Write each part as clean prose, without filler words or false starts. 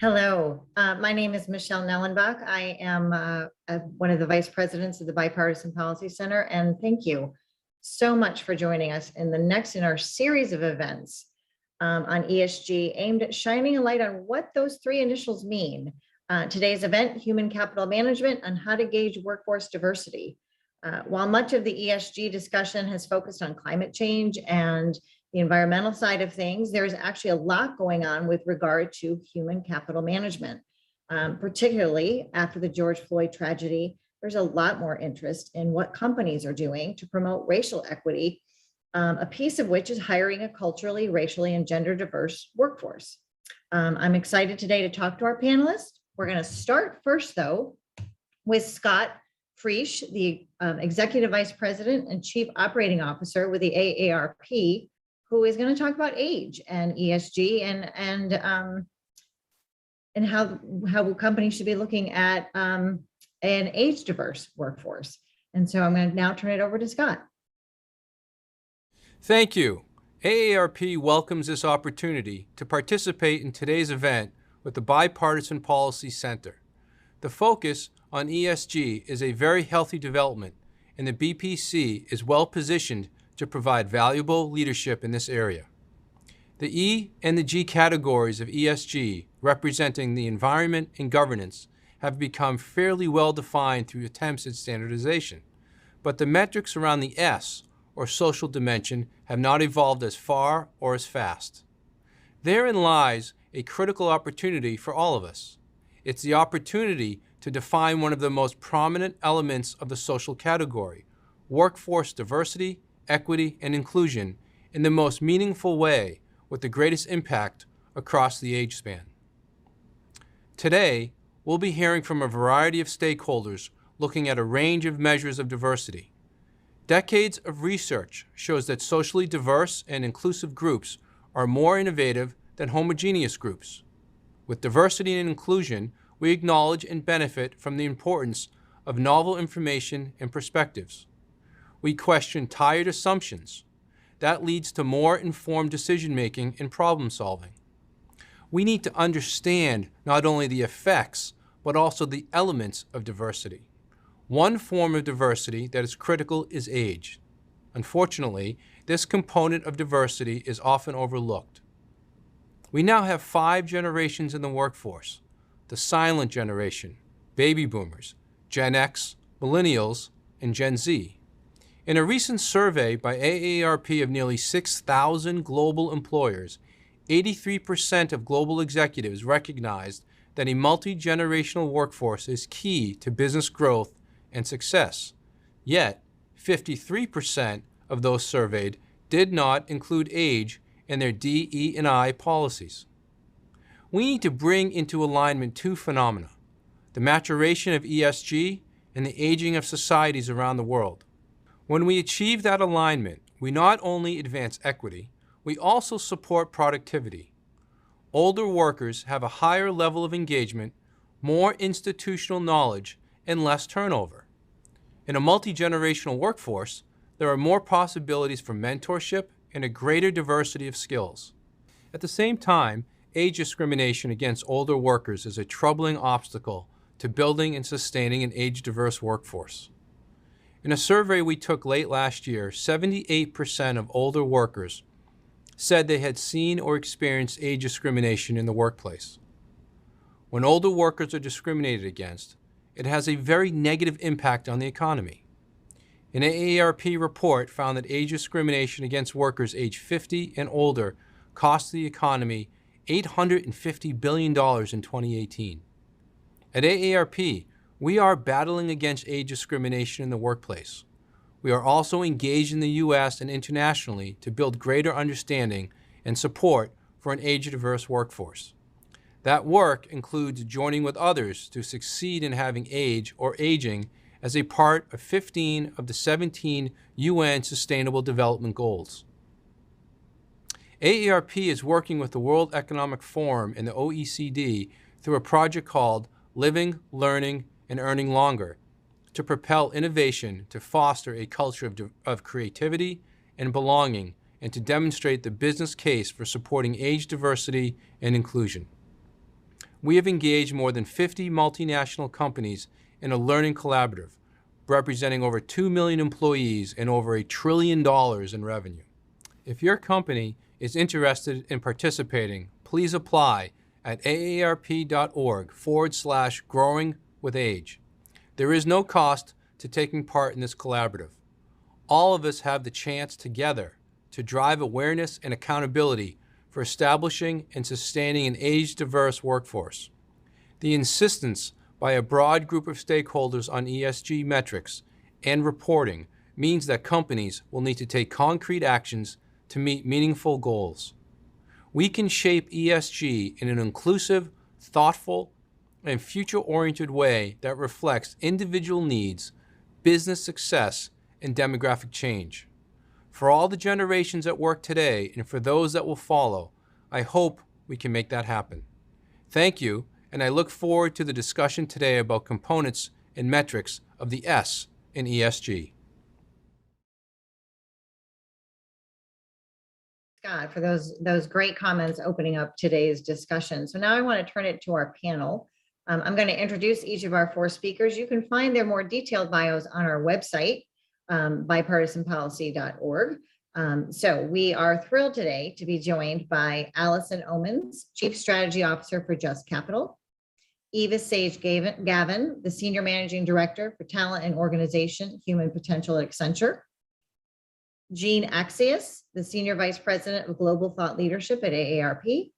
Hello, my name is Michelle Nellenbach. I am one of the vice presidents of the Bipartisan Policy Center, and thank you so much for joining us in the next in our series of events on ESG aimed at shining a light on what those three initials mean. Today's event, Human Capital Management on how to gauge workforce diversity. While much of the ESG discussion has focused on climate change and the environmental side of things, there's actually a lot going on with regard to human capital management. Particularly after the George Floyd tragedy, there's a lot more interest in what companies are doing to promote racial equity, a piece of which is hiring a culturally, racially, and gender diverse workforce. I'm excited today to talk to our panelists. We're going to start first, though, with Scott Friesch, the Executive Vice President and Chief Operating Officer with the AARP, who is going to talk about age and ESG and how companies should be looking at an age diverse workforce. And so I'm going to now turn it over to Scott. Thank you. AARP welcomes this opportunity to participate in today's event with the Bipartisan Policy Center. The focus on ESG is a very healthy development, and the BPC is well positioned to provide valuable leadership in this area. The E and the G categories of ESG, representing the environment and governance, have become fairly well defined through attempts at standardization, but the metrics around the S, or social dimension, have not evolved as far or as fast. Therein lies a critical opportunity for all of us. It's the opportunity to define one of the most prominent elements of the social category, workforce diversity, equity, and inclusion, in the most meaningful way with the greatest impact across the age span. Today, we'll be hearing from a variety of stakeholders looking at a range of measures of diversity. Decades of research shows that socially diverse and inclusive groups are more innovative than homogeneous groups. With diversity and inclusion, we acknowledge and benefit from the importance of novel information and perspectives. We question tired assumptions. That leads to more informed decision-making and problem-solving. We need to understand not only the effects, but also the elements of diversity. One form of diversity that is critical is age. Unfortunately, this component of diversity is often overlooked. We now have 5 generations in the workforce: the silent generation, baby boomers, Gen X, millennials, and Gen Z. In a recent survey by AARP of nearly 6,000 global employers, 83% of global executives recognized that a multi-generational workforce is key to business growth and success. Yet, 53% of those surveyed did not include age in their DE&I policies. We need to bring into alignment 2 phenomena: the maturation of ESG and the aging of societies around the world. When we achieve that alignment, we not only advance equity, we also support productivity. Older workers have a higher level of engagement, more institutional knowledge, and less turnover. In a multi-generational workforce, there are more possibilities for mentorship and a greater diversity of skills. At the same time, age discrimination against older workers is a troubling obstacle to building and sustaining an age-diverse workforce. In a survey we took late last year, 78% of older workers said they had seen or experienced age discrimination in the workplace. When older workers are discriminated against, it has a very negative impact on the economy. An AARP report found that age discrimination against workers age 50 and older cost the economy $850 billion in 2018. At AARP, we are battling against age discrimination in the workplace. We are also engaged in the U.S. and internationally to build greater understanding and support for an age-diverse workforce. That work includes joining with others to succeed in having age or aging as a part of 15 of the 17 UN Sustainable Development Goals. AARP is working with the World Economic Forum and the OECD through a project called Living, Learning, and Earning Longer to propel innovation to foster a culture of creativity and belonging and to demonstrate the business case for supporting age diversity and inclusion. We have engaged more than 50 multinational companies in a learning collaborative, representing over 2 million employees and over $1 trillion in revenue. If your company is interested in participating, please apply at aarp.org/growingwithage. There is no cost to taking part in this collaborative. All of us have the chance together to drive awareness and accountability for establishing and sustaining an age-diverse workforce. The insistence by a broad group of stakeholders on ESG metrics and reporting means that companies will need to take concrete actions to meet meaningful goals. We can shape ESG in an inclusive, thoughtful, and future-oriented way that reflects individual needs, business success, and demographic change. For all the generations at work today and for those that will follow, I hope we can make that happen. Thank you, and I look forward to the discussion today about components and metrics of the S in ESG. Scott, for those great comments opening up today's discussion. So now I want to turn it to our panel. I'm going to introduce each of our 4 speakers. You can find their more detailed bios on our website, bipartisanpolicy.org. So we are thrilled today to be joined by Allison Omens, Chief Strategy Officer for Just Capital, Eva Sage Gavin, the Senior Managing Director for Talent and Organization, Human Potential at Accenture, Jean Axius, the Senior Vice President of Global Thought Leadership at AARP,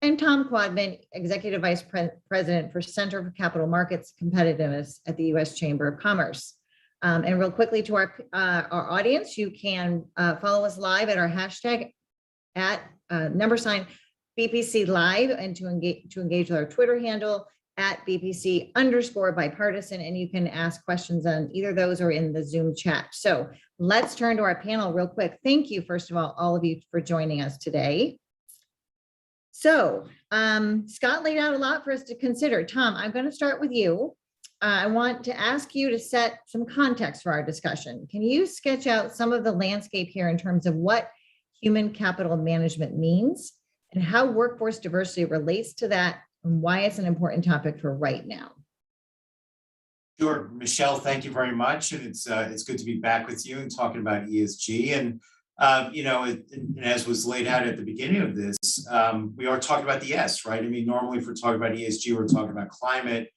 and Tom Quadman, Executive Vice President for Center for Capital Markets Competitiveness at the U.S. Chamber of Commerce. And real quickly to our audience, you can follow us live at our hashtag at #BPC Live, and to engage with our Twitter handle at BPC_bipartisan, and you can ask questions on either of those or in the Zoom chat. So let's turn to our panel real quick. Thank you, first of all of you for joining us today. So Scott laid out a lot for us to consider. Tom, I'm going to start with you. I want to ask you to set some context for our discussion. Can you sketch out some of the landscape here in terms of what human capital management means and how workforce diversity relates to that and why it's an important topic for right now? Sure, Michelle, thank you very much. And it's good to be back with you and talking about ESG. And, and as was laid out at the beginning of this, we are talking about the S, right? I mean, normally if we're talking about ESG, we're talking about climate,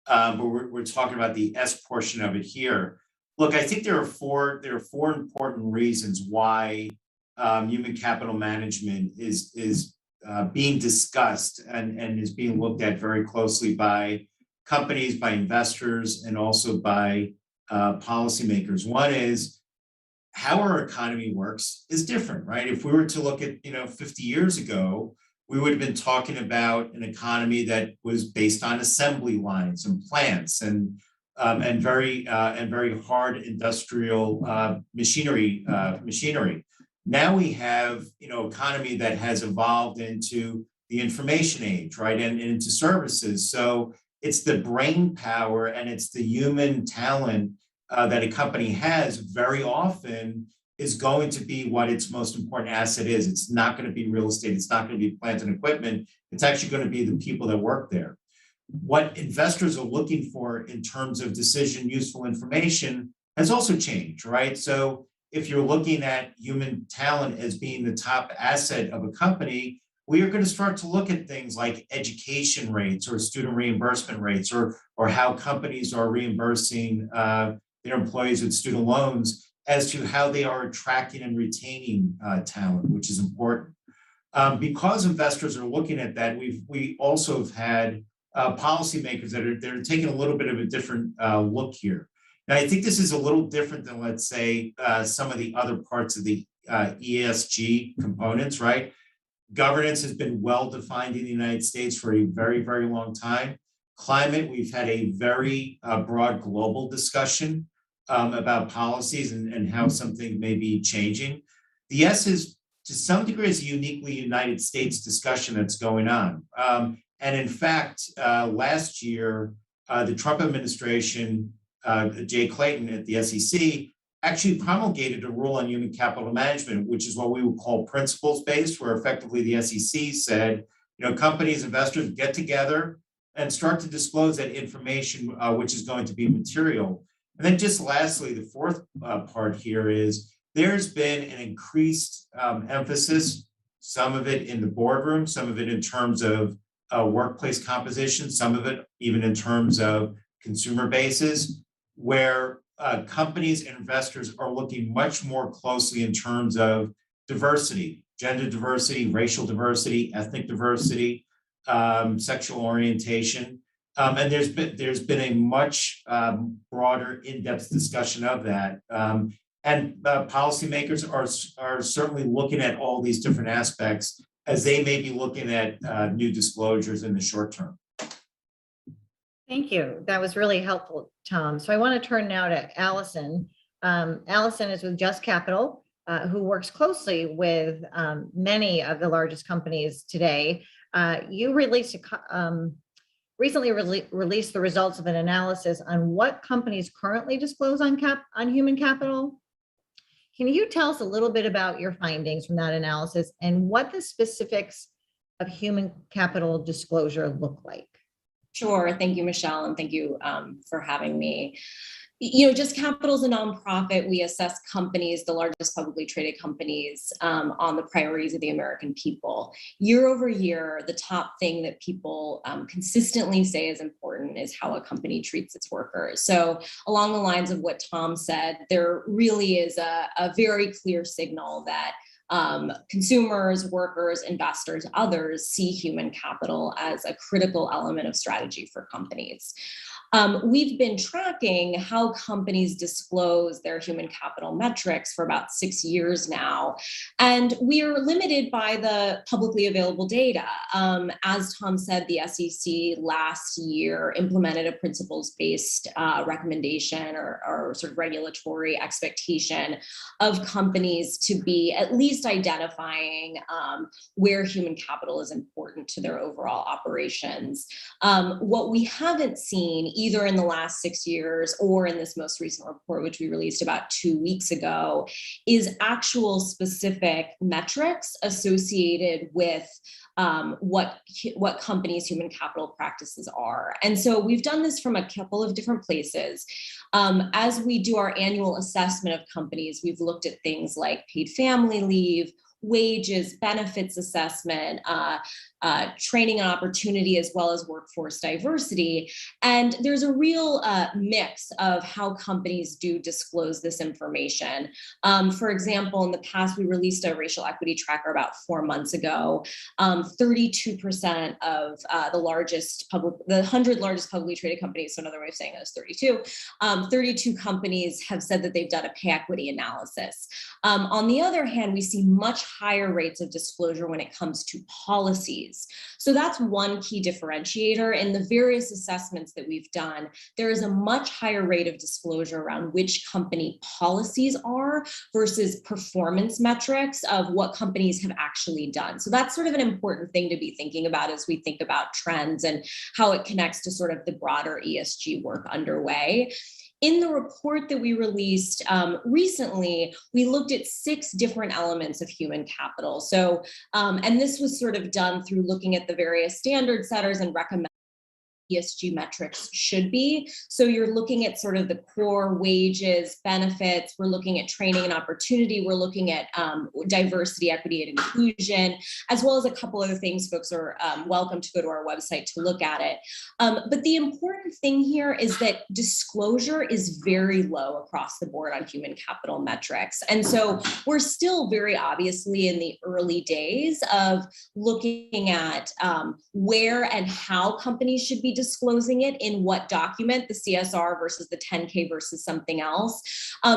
but we're talking about the S portion of it here. Look, I think there are four important reasons why human capital management is being discussed and is being looked at very closely by companies, by investors, and also by policymakers. One is how our economy works is different, right? If we were to look at 50 years ago, we would have been talking about an economy that was based on assembly lines and plants and very hard industrial machinery. Now we have economy that has evolved into the information age, right, and into services. So it's the brain power and it's the human talent that a company has very often is going to be what its most important asset is. It's not going to be real estate. It's not going to be plant and equipment. It's actually going to be the people that work there. What investors are looking for in terms of decision useful information has also changed, right? So if you're looking at human talent as being the top asset of a company, we are going to start to look at things like education rates or student reimbursement rates or how companies are reimbursing their employees with student loans as to how they are attracting and retaining talent, which is important. Because investors are looking at that, we also have had policymakers that are taking a little bit of a different look here. Now, I think this is a little different than, let's say, some of the other parts of the ESG components, right? Governance has been well defined in the United States for a very, very long time. Climate, we've had a very broad global discussion about policies and how something may be changing. The S is, to some degree, is a uniquely United States discussion that's going on. And in fact, last year, the Trump administration, Jay Clayton at the SEC, actually promulgated a rule on human capital management, which is what we would call principles-based, where effectively the SEC said, companies, investors get together and start to disclose that information, which is going to be material. And then just lastly, the fourth part here is there's been an increased emphasis, some of it in the boardroom, some of it in terms of workplace composition, some of it even in terms of consumer bases, where companies and investors are looking much more closely in terms of diversity, gender diversity, racial diversity, ethnic diversity, sexual orientation. And there's been a much broader, in-depth discussion of that. And policymakers are certainly looking at all these different aspects as they may be looking at new disclosures in the short term. Thank you. That was really helpful, Tom. So I want to turn now to Allison. Allison is with Just Capital, who works closely with many of the largest companies today. You recently released the results of an analysis on what companies currently disclose on human capital. Can you tell us a little bit about your findings from that analysis and what the specifics of human capital disclosure look like? Sure. Thank you, Michelle, and thank you for having me. Just Capital is a nonprofit. We assess companies, the largest publicly traded companies, on the priorities of the American people. Year over year, the top thing that people consistently say is important is how a company treats its workers. So along the lines of what Tom said, there really is a very clear signal that consumers, workers, investors, others see human capital as a critical element of strategy for companies. We've been tracking how companies disclose their human capital metrics for about 6 years now, and we are limited by the publicly available data. As Tom said, the SEC last year implemented a principles-based recommendation or sort of regulatory expectation of companies to be at least identifying where human capital is important to their overall operations. What we haven't seen either in the last 6 years or in this most recent report, which we released about 2 weeks ago, is actual specific metrics associated with what companies' human capital practices are. And so we've done this from a couple of different places. As we do our annual assessment of companies, we've looked at things like paid family leave, wages, benefits assessment, training and opportunity, as well as workforce diversity. And there's a real mix of how companies do disclose this information. For example, in the past, we released a racial equity tracker about 4 months ago. 32% of the 100 largest publicly traded companies, so another way of saying it is 32, 32 companies have said that they've done a pay equity analysis. On the other hand, we see much higher rates of disclosure when it comes to policies. So that's one key differentiator. In the various assessments that we've done, there is a much higher rate of disclosure around which company policies are versus performance metrics of what companies have actually done. So that's sort of an important thing to be thinking about as we think about trends and how it connects to sort of the broader ESG work underway. In the report that we released recently, we looked at 6 different elements of human capital. So, and this was sort of done through looking at the various standard setters and recommending ESG metrics should be. So you're looking at sort of the core wages, benefits, we're looking at training and opportunity, we're looking at diversity, equity, and inclusion, as well as a couple other things. Folks are welcome to go to our website to look at it. But the important thing here is that disclosure is very low across the board on human capital metrics. And so we're still very obviously in the early days of looking at where and how companies should be disclosing it in what document, the CSR versus the 10K versus something else.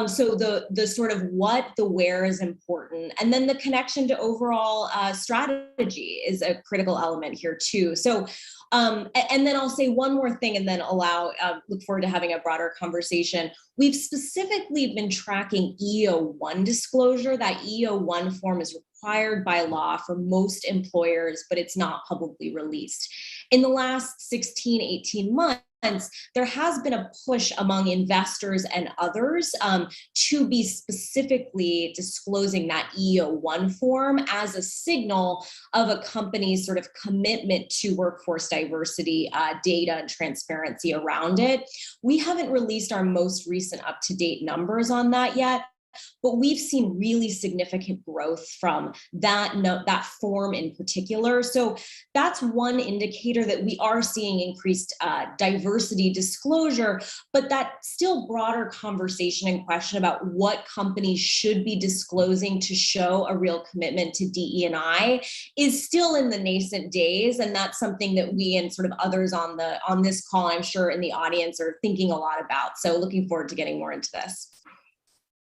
So the sort of what, the where is important. And then the connection to overall strategy is a critical element here too. So, and then I'll say one more thing and then look forward to having a broader conversation. We've specifically been tracking EO1 disclosure. That EO1 form is required by law for most employers, but it's not publicly released. In the last 16, 18 months, there has been a push among investors and others to be specifically disclosing that EEO-1 form as a signal of a company's sort of commitment to workforce diversity data and transparency around it. We haven't released our most recent up-to-date numbers on that yet, but we've seen really significant growth from that form in particular. So that's one indicator that we are seeing increased diversity disclosure, but that still broader conversation and question about what companies should be disclosing to show a real commitment to DE&I is still in the nascent days. And that's something that we and sort of others on this call, I'm sure in the audience, are thinking a lot about. So looking forward to getting more into this.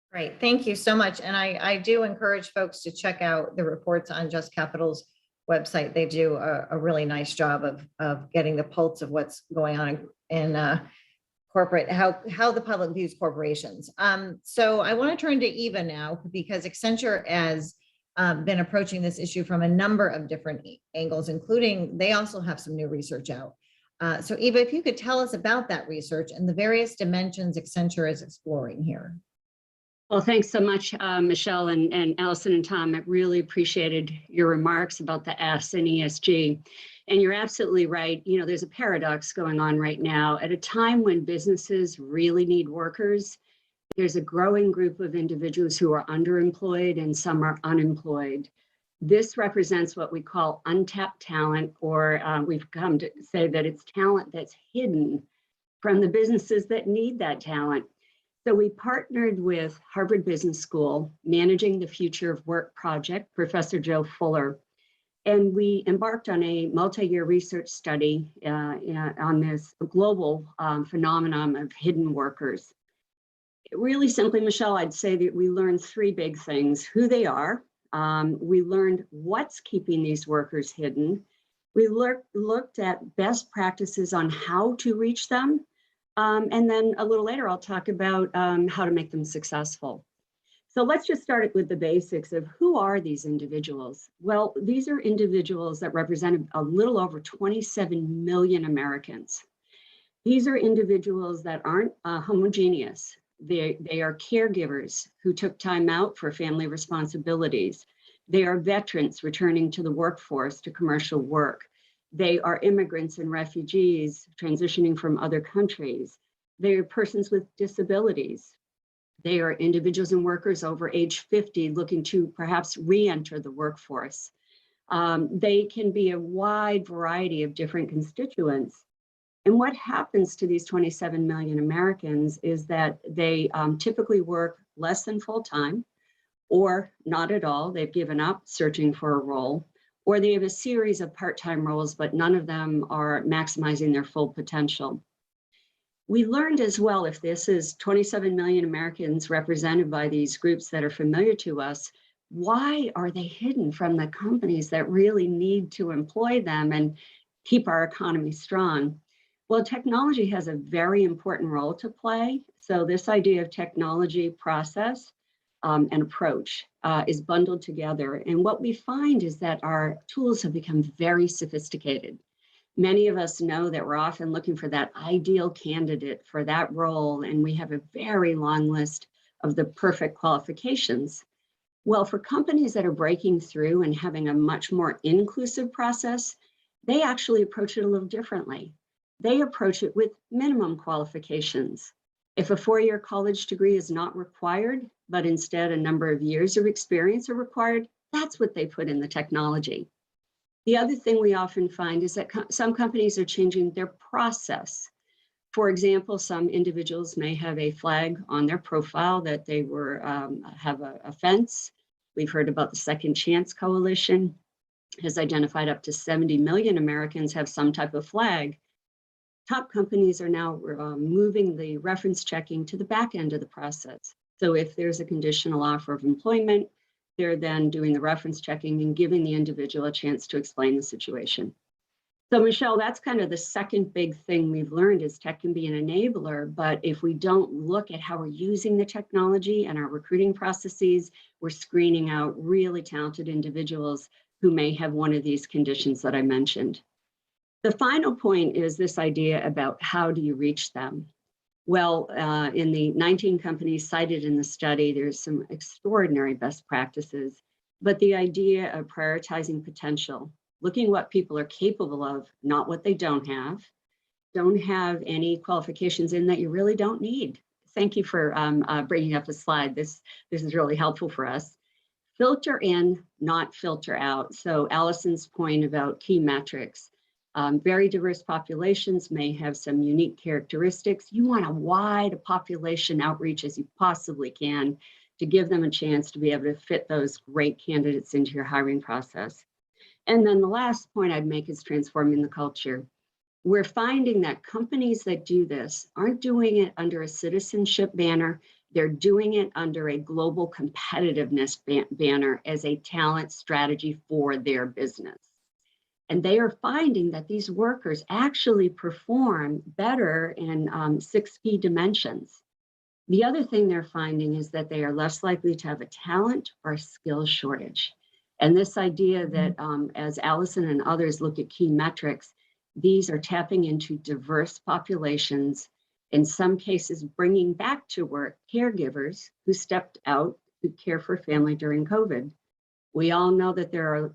Great, thank you so much. And I do encourage folks to check out the reports on Just Capital's website. They do a really nice job of getting the pulse of what's going on in corporate, how the public views corporations. So I want to turn to Eva now, because Accenture has been approaching this issue from a number of different angles, including they also have some new research out. So Eva, if you could tell us about that research and the various dimensions Accenture is exploring here. Well, thanks so much, Michelle and Allison and Tom. I really appreciated your remarks about the S and ESG. And you're absolutely right. You know, there's a paradox going on right now. At a time when businesses really need workers, there's a growing group of individuals who are underemployed and some are unemployed. This represents what we call untapped talent, or we've come to say that it's talent that's hidden from the businesses that need that talent. So we partnered with Harvard Business School, Managing the Future of Work project, Professor Joe Fuller, and we embarked on a multi-year research study on this global phenomenon of hidden workers. Really simply, Michelle, I'd say that we learned three big things: who they are, we learned what's keeping these workers hidden, we looked at best practices on how to reach them, and then a little later, I'll talk about how to make them successful. So let's just start with the basics of who are these individuals? Well, these are individuals that represent a little over 27 million Americans. These are individuals that aren't homogeneous. They are caregivers who took time out for family responsibilities. They are veterans returning to the workforce to commercial work. They are immigrants and refugees transitioning from other countries. They are persons with disabilities. They are individuals and workers over age 50 looking to perhaps re-enter the workforce. They can be a wide variety of different constituents. And what happens to these 27 million Americans is that they typically work less than full-time, or not at all. They've given up searching for a role, or they have a series of part-time roles, but none of them are maximizing their full potential. We learned as well, if this is 27 million Americans represented by these groups that are familiar to us, why are they hidden from the companies that really need to employ them and keep our economy strong? Well, technology has a very important role to play. So this idea of technology, process, and approach is bundled together. And what we find is that our tools have become very sophisticated. Many of us know that we're often looking for that ideal candidate for that role, and we have a very long list of the perfect qualifications. Well, for companies that are breaking through and having a much more inclusive process, they actually approach it a little differently. They approach it with minimum qualifications. If a 4-year college degree is not required, but instead a number of years of experience are required, that's what they put in the technology. The other thing we often find is that some companies are changing their process. For example, some individuals may have a flag on their profile that they have an offense. We've heard about the Second Chance Coalition has identified up to 70 million Americans have some type of flag. Top companies are now moving the reference checking to the back end of the process. So if there's a conditional offer of employment, they're then doing the reference checking and giving the individual a chance to explain the situation. So Michelle, that's kind of the second big thing we've learned is tech can be an enabler, but if we don't look at how we're using the technology and our recruiting processes, we're screening out really talented individuals who may have one of these conditions that I mentioned. The final point is this idea about how do you reach them? Well, in the 19 companies cited in the study, there's some extraordinary best practices, but the idea of prioritizing potential, looking what people are capable of, not what they don't have any qualifications in that you really don't need. Thank you for bringing up the slide. This is really helpful for us. Filter in, not filter out. So Allison's point about key metrics. Very diverse populations may have some unique characteristics. You want a wide population outreach as you possibly can to give them a chance to be able to fit those great candidates into your hiring process. And then the last point I'd make is transforming the culture. We're finding that companies that do this aren't doing it under a citizenship banner. They're doing it under a global competitiveness banner as a talent strategy for their business. And they are finding that these workers actually perform better in 6 key dimensions. The other thing they're finding is that they are less likely to have a talent or skill shortage. And this idea that as Allison and others look at key metrics, these are tapping into diverse populations, in some cases bringing back to work caregivers who stepped out to care for family during COVID. We all know that there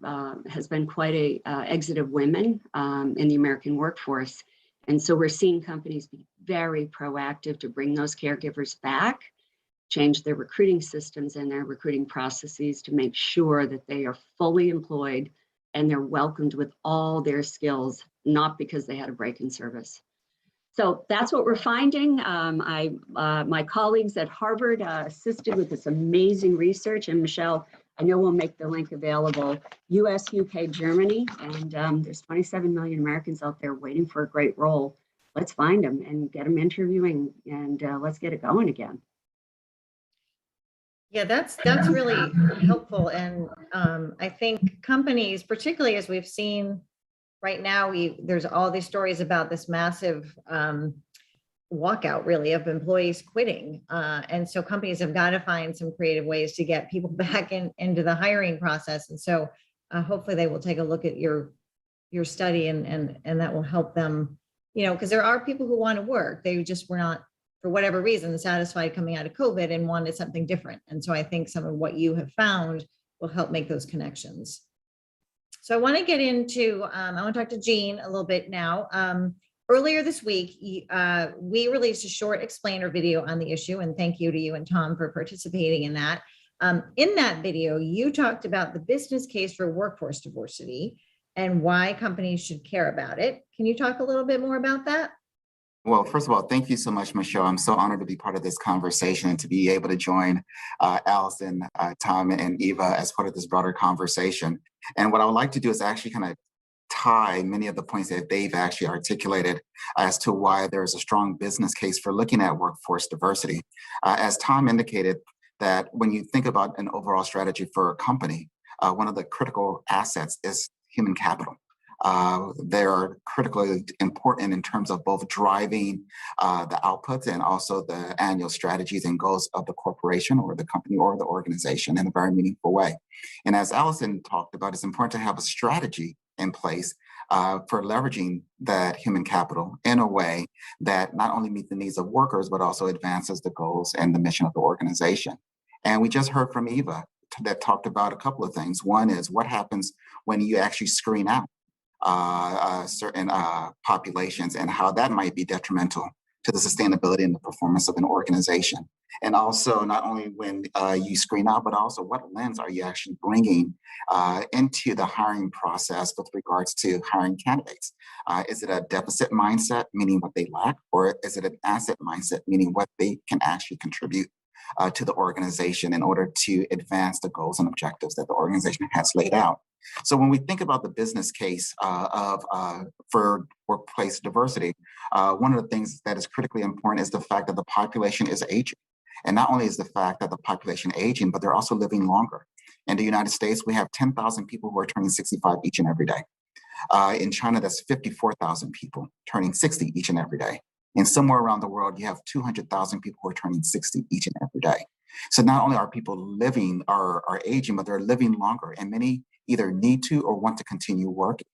has been quite a exit of women in the American workforce. And so we're seeing companies be very proactive to bring those caregivers back, change their recruiting systems and their recruiting processes to make sure that they are fully employed and they're welcomed with all their skills, not because they had a break in service. So that's what we're finding. My colleagues at Harvard assisted with this amazing research, and Michelle, I know we'll make the link available. US, UK, Germany, and there's 27 million Americans out there waiting for a great role. Let's find them and get them interviewing, and let's get it going again. Yeah, that's really helpful. And I think companies, particularly as we've seen right now, there's all these stories about this massive walkout really of employees quitting. And so companies have got to find some creative ways to get people back into the hiring process. And so hopefully they will take a look at your study and that will help them, because there are people who want to work. They just were not, for whatever reason, satisfied coming out of COVID and wanted something different. And so I think some of what you have found will help make those connections. So I want to get into, I want to talk to Jean a little bit now. Earlier this week, we released a short explainer video on the issue, and thank you to you and Tom for participating in that. In that video, you talked about the business case for workforce diversity and why companies should care about it. Can you talk a little bit more about that? Well, first of all, thank you so much, Michelle. I'm so honored to be part of this conversation and to be able to join Allison, Tom, and Eva as part of this broader conversation. And what I would like to do is actually kind of tie many of the points that they've actually articulated as to why there's a strong business case for looking at workforce diversity. As Tom indicated, that when you think about an overall strategy for a company, one of the critical assets is human capital. They are critically important in terms of both driving the outputs and also the annual strategies and goals of the corporation or the company or the organization in a very meaningful way. And as Allison talked about, it's important to have a strategy in place for leveraging that human capital in a way that not only meets the needs of workers, but also advances the goals and the mission of the organization. And we just heard from Eva that talked about a couple of things. One is what happens when you actually screen out certain populations and how that might be detrimental to the sustainability and the performance of an organization. And also not only when you screen out, but also what lens are you actually bringing into the hiring process with regards to hiring candidates? Is it a deficit mindset, meaning what they lack, or is it an asset mindset, meaning what they can actually contribute to the organization in order to advance the goals and objectives that the organization has laid out? So when we think about the business case for workplace diversity, one of the things that is critically important is the fact that the population is aging. And not only is the fact that the population aging, but they're also living longer. In the United States, we have 10,000 people who are turning 65 each and every day. In China, that's 54,000 people turning 60 each and every day. And somewhere around the world, you have 200,000 people who are turning 60 each and every day. So not only are people living are aging, but they're living longer, and many either need to or want to continue working.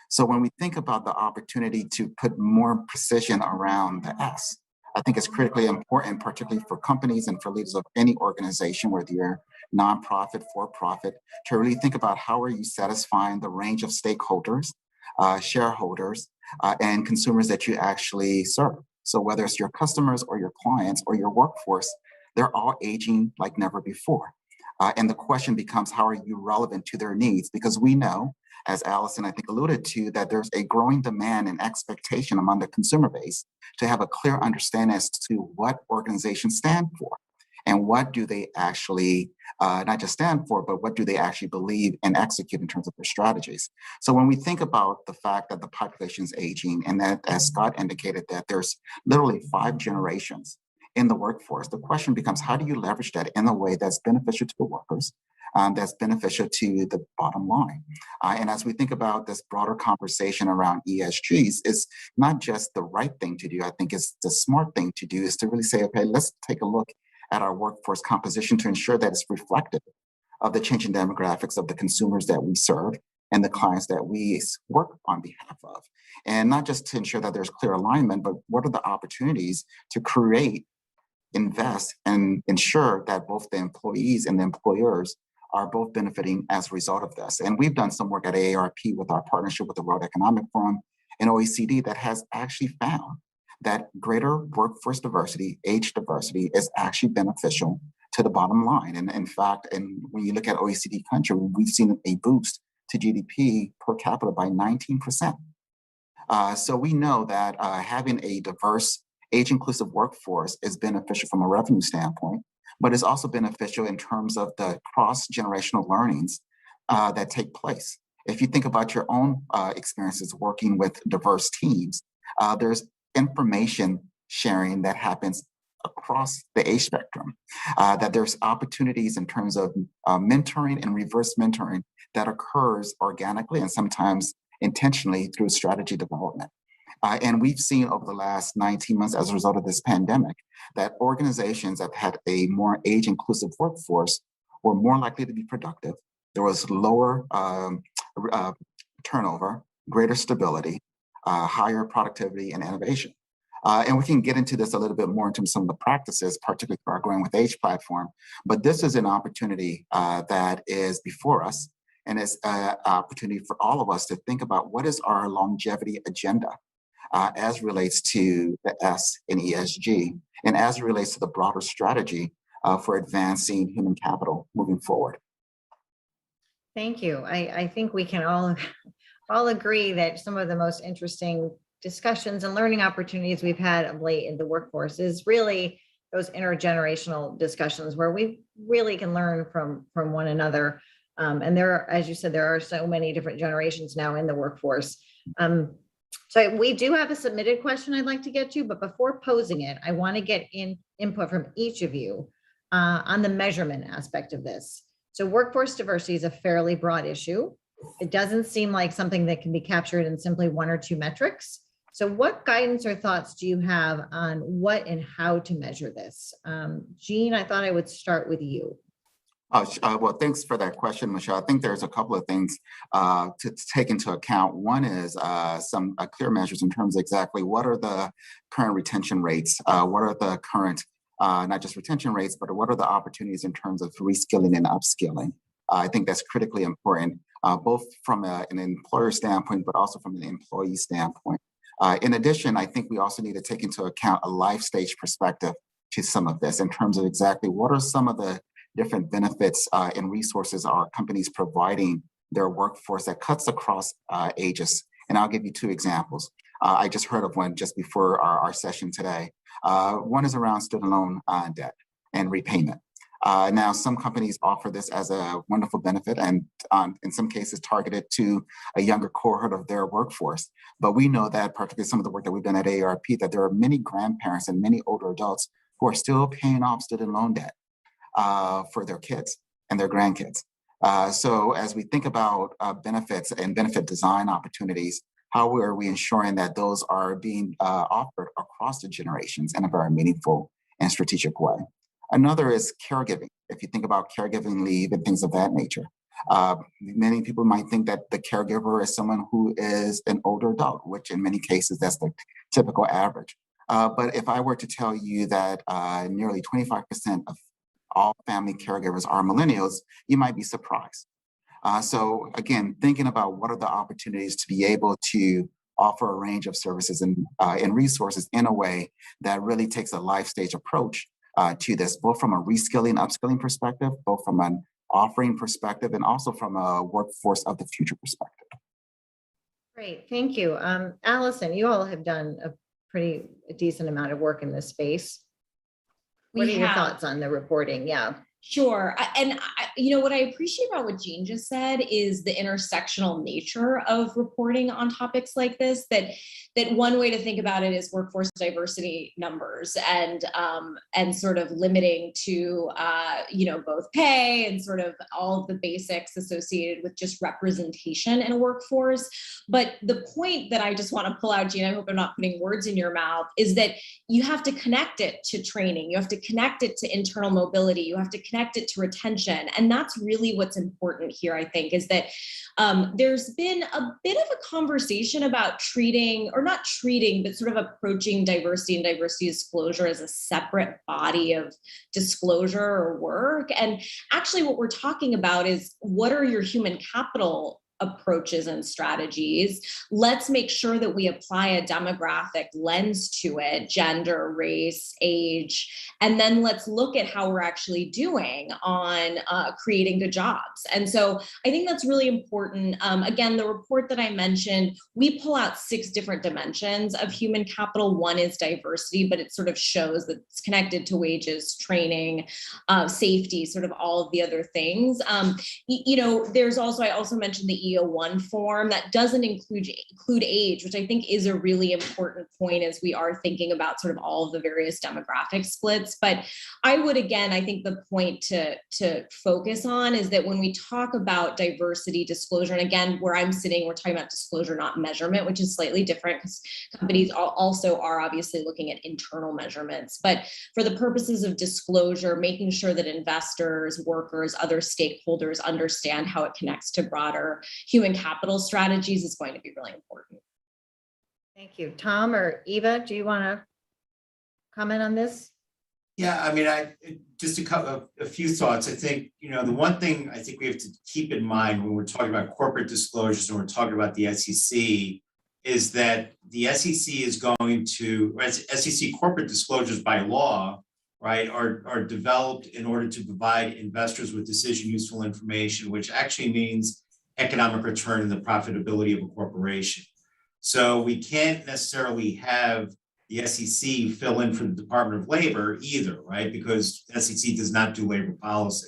So when we think about the opportunity to put more precision around the S, I think it's critically important, particularly for companies and for leaders of any organization, whether you're nonprofit, for-profit, to really think about how are you satisfying the range of stakeholders, shareholders, and consumers that you actually serve. So whether it's your customers or your clients or your workforce, they're all aging like never before. And the question becomes, how are you relevant to their needs? Because we know, as Allison, I think, alluded to, that there's a growing demand and expectation among the consumer base to have a clear understanding as to what organizations stand for and what do they actually not just stand for, but what do they actually believe and execute in terms of their strategies. So when we think about the fact that the population is aging and that, as Scott indicated, that there's literally 5 generations in the workforce, the question becomes, how do you leverage that in a way that's beneficial to the workers, that's beneficial to the bottom line? And as we think about this broader conversation around ESGs, it's not just the right thing to do. I think it's the smart thing to do is to really say, okay, let's take a look at our workforce composition to ensure that it's reflective of the changing demographics of the consumers that we serve and the clients that we work on behalf of. And not just to ensure that there's clear alignment, but what are the opportunities to create, invest, and ensure that both the employees and the employers are both benefiting as a result of this. And we've done some work at AARP with our partnership with the World Economic Forum and OECD that has actually found that greater workforce diversity, age diversity, is actually beneficial to the bottom line. And in fact, and when you look at OECD country, we've seen a boost to GDP per capita by 19%. So we know that having a diverse, age-inclusive workforce is beneficial from a revenue standpoint, but it's also beneficial in terms of the cross-generational learnings that take place. If you think about your own experiences working with diverse teams, there's information sharing that happens across the age spectrum, that there's opportunities in terms of mentoring and reverse mentoring that occurs organically and sometimes intentionally through strategy development. And we've seen over the last 19 months as a result of this pandemic that organizations that had a more age-inclusive workforce were more likely to be productive. There was lower turnover, greater stability, higher productivity and innovation. And we can get into this a little bit more in terms of some of the practices, particularly for our Growing with Age platform. But this is an opportunity that is before us, and it's an opportunity for all of us to think about what is our longevity agenda as relates to the S in ESG, and as it relates to the broader strategy for advancing human capital moving forward. Thank you. I think we can all agree that some of the most interesting discussions and learning opportunities we've had of late in the workforce is really those intergenerational discussions where we really can learn from one another. And there are, as you said, there are so many different generations now in the workforce. So we do have a submitted question I'd like to get to, but before posing it, I want to get input from each of you on the measurement aspect of this. So workforce diversity is a fairly broad issue. It doesn't seem like something that can be captured in simply 1 or 2 metrics. So what guidance or thoughts do you have on what and how to measure this? Jean, I thought I would start with you. Well, thanks for that question, Michelle. I think there's a couple of things to take into account. One is some clear measures in terms of exactly what are the current retention rates, what are the current, not just retention rates, but what are the opportunities in terms of reskilling and upskilling. I think that's critically important, both from an employer standpoint, but also from an employee standpoint. In addition, I think we also need to take into account a life stage perspective to some of this in terms of exactly what are some of the different benefits and resources are companies providing their workforce that cuts across ages. And I'll give you 2 examples. I just heard of one just before our session today. One is around student loan debt and repayment. Now, some companies offer this as a wonderful benefit and in some cases targeted to a younger cohort of their workforce. But we know that, particularly some of the work that we've done at AARP, that there are many grandparents and many older adults who are still paying off student loan debt for their kids and their grandkids. So as we think about benefits and benefit design opportunities, how are we ensuring that those are being offered across the generations in a very meaningful and strategic way? Another is caregiving. If you think about caregiving leave and things of that nature, Many people might think that the caregiver is someone who is an older adult, which in many cases, that's the typical average. But if I were to tell you that nearly 25% of all family caregivers are millennials, you might be surprised. So again, thinking about what are the opportunities to be able to offer a range of services and resources in a way that really takes a life stage approach to this, both from a reskilling, upskilling perspective, both from an offering perspective, and also from a workforce of the future perspective. Great, thank you. Allison, you all have done a pretty decent amount of work in this space. What are your thoughts on the reporting? Yeah. Sure. What I appreciate about what Jean just said is the intersectional nature of reporting on topics like this, that one way to think about it is workforce diversity numbers and sort of limiting to, both pay and sort of all of the basics associated with just representation in a workforce. But the point that I just want to pull out, Jean, I hope I'm not putting words in your mouth, is that you have to connect it to training. You have to connect it to internal mobility. You have to connect it to retention. And that's really what's important here, I think, is that there's been a bit of a conversation about treating, or not treating, but sort of approaching diversity and diversity disclosure as a separate body of disclosure or work. And actually what we're talking about is, what are your human capital approaches and strategies? Let's make sure that we apply a demographic lens to it, gender, race, age, and then let's look at how we're actually doing on creating good jobs. And so I think that's really important. Again, the report that I mentioned, we pull out 6 different dimensions of human capital. One is diversity, but it sort of shows that it's connected to wages, training, safety, sort of all of the other things. There's also, I also mentioned the EO1 form that doesn't include age, which I think is a really important point as we are thinking about sort of all of the various demographic splits. But I would, again, I think the point to focus on is that when we talk about diversity disclosure, and again, where I'm sitting, we're talking about disclosure, not measurement, which is slightly different because companies also are obviously looking at internal measurements. But for the purposes of disclosure, making sure that investors, workers, other stakeholders understand how it connects to broader human capital strategies is going to be really important. Thank you. Tom or Eva, do you want to comment on this? Yeah, I mean, just a few thoughts. I think, the one thing I think we have to keep in mind when we're talking about corporate disclosures and we're talking about the SEC is that the SEC is going to, SEC corporate disclosures by law, right, are developed in order to provide investors with decision useful information, which actually means economic return and the profitability of a corporation. So we can't necessarily have the SEC fill in for the Department of Labor either, right? Because SEC does not do labor policy.